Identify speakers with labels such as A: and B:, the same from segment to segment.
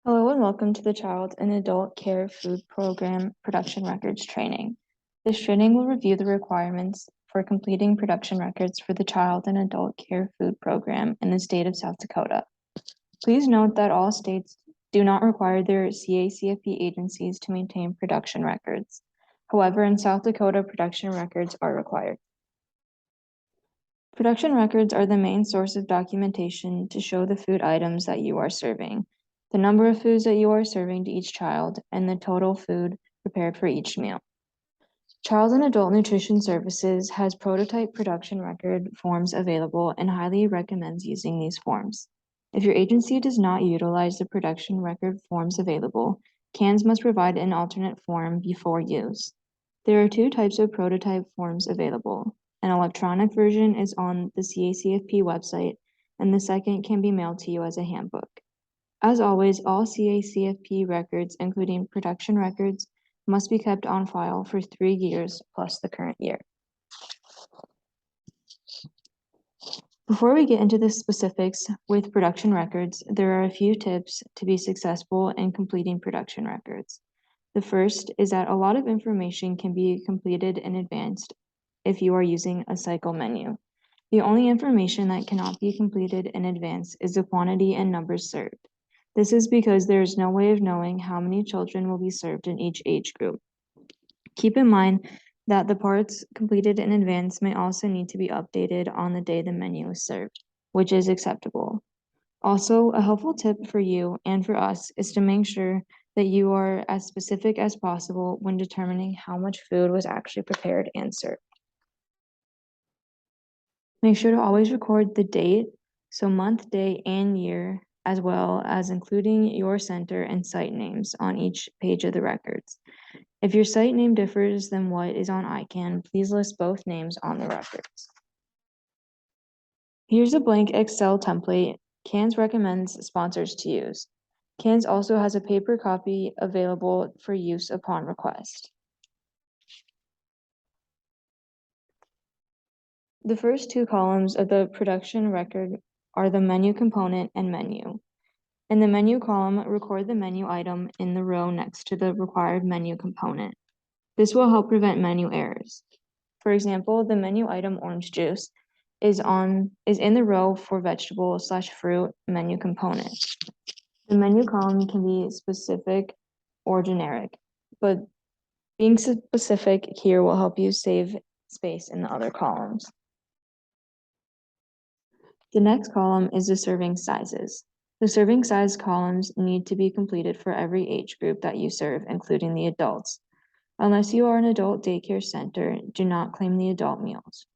A: Hello and welcome to the Child and Adult Care Food Program Production Records Training. This training will review the requirements for completing production records for the Child and Adult Care Food Program in the state of South Dakota. Please note that all states do not require their CACFP agencies to maintain production records. However, in South Dakota, production records are required. Production records are the main source of documentation to show the food items that you are serving, the number of foods that you are serving to each child, and the total food prepared for each meal. Child and Adult Nutrition Services has prototype production record forms available and highly recommends using these forms. If your agency does not utilize the production record forms available, CANs must provide an alternate form before use. There are two types of prototype forms available. An electronic version is on the CACFP website, and the second can be mailed to you as a handbook. As always, all CACFP records, including production records, must be kept on file for 3 years plus the current year. Before we get into the specifics with production records, there are a few tips to be successful in completing production records. The first is that a lot of information can be completed in advance if you are using a cycle menu. The only information that cannot be completed in advance is the quantity and numbers served. This is because there is no way of knowing how many children will be served in each age group. Keep in mind that the parts completed in advance may also need to be updated on the day the menu is served, which is acceptable. Also, a helpful tip for you and for us is to make sure that you are as specific as possible when determining how much food was actually prepared and served. Make sure to always record the date, so month, day, and year, as well as including your center and site names on each page of the records. If your site name differs than what is on ICANN, please list both names on the records. Here's a blank Excel template CANS recommends sponsors to use. CANS also has a paper copy available for use upon request. The first two columns of the production record are the menu component and menu. In the menu column, record the menu item in the row next to the required menu component. This will help prevent menu errors. For example, the menu item orange juice is in the row for vegetable/fruit menu component. The menu column can be specific or generic, but being specific here will help you save space in the other columns. The next column is the serving sizes. The serving size columns need to be completed for every age group that you serve, including the adults. Unless you are an adult daycare center, do not claim the adult meals.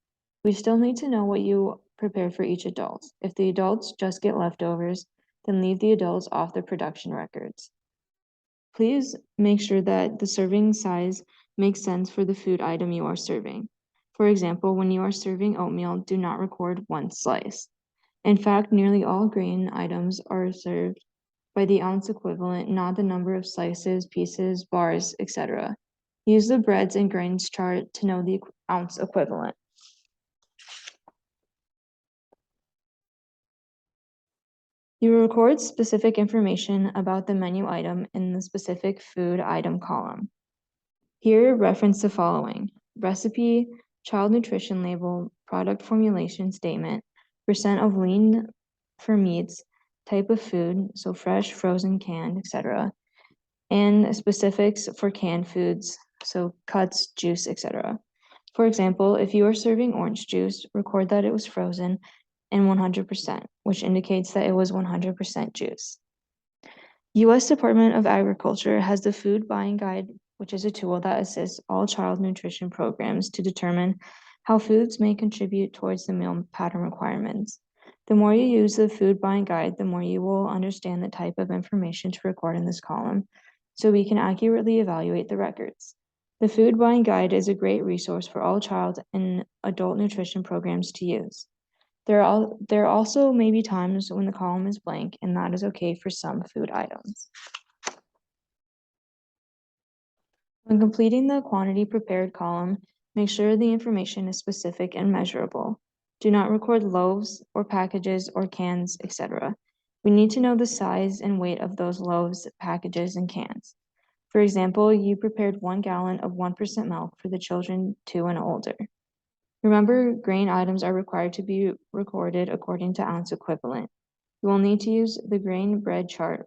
A: We still need to know what you prepare for each adult. If the adults just get leftovers, then leave the adults off the production records. Please make sure that the serving size makes sense for the food item you are serving. For example, when you are serving oatmeal, do not record 1 slice. In fact, nearly all grain items are served by the ounce equivalent, not the number of slices, pieces, bars, etc. Use the breads and grains chart to know the ounce equivalent. You record specific information about the menu item in the specific food item column. Here, reference the following: recipe, child nutrition label, product formulation statement, percent of lean for meats, type of food, so fresh, frozen, canned, etc., and specifics for canned foods, so cuts, juice, etc. For example, if you are serving orange juice, record that it was frozen and 100%, which indicates that it was 100% juice. U.S. Department of Agriculture has the Food Buying Guide, which is a tool that assists all child nutrition programs to determine how foods may contribute towards the meal pattern requirements. The more you use the Food Buying Guide, the more you will understand the type of information to record in this column, so we can accurately evaluate the records. The Food Buying Guide is a great resource for all child and adult nutrition programs to use. There also may be times when the column is blank, and that is okay for some food items. When completing the quantity prepared column, make sure the information is specific and measurable. Do not record loaves or packages or cans, etc. We need to know the size and weight of those loaves, packages, and cans. For example, you prepared 1 gallon of 1% milk for the children 2 and older. Remember, grain items are required to be recorded according to ounce equivalent. You will need to use the grain bread chart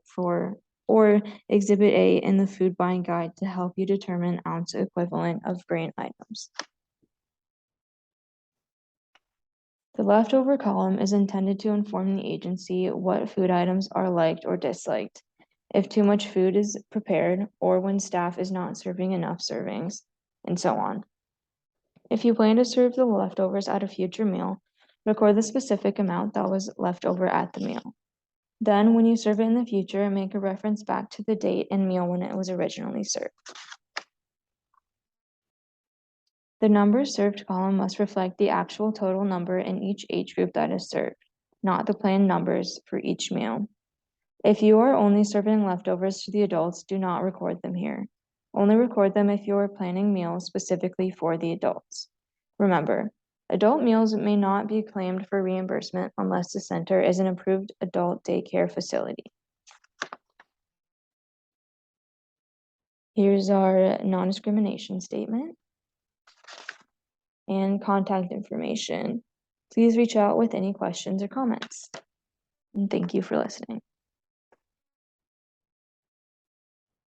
A: or Exhibit A in the food buying guide to help you determine ounce equivalent of grain items. The leftover column is intended to inform the agency what food items are liked or disliked, if too much food is prepared, or when staff is not serving enough servings, and so on. If you plan to serve the leftovers at a future meal, record the specific amount that was left over at the meal. Then, when you serve it in the future, make a reference back to the date and meal when it was originally served. The numbers served column must reflect the actual total number in each age group that is served, not the planned numbers for each meal. If you are only serving leftovers to the adults, do not record them here. Only record them if you are planning meals specifically for the adults. Remember, adult meals may not be claimed for reimbursement unless the center is an approved adult daycare facility. Here's our non-discrimination statement and contact information. Please reach out with any questions or comments. And thank you for listening.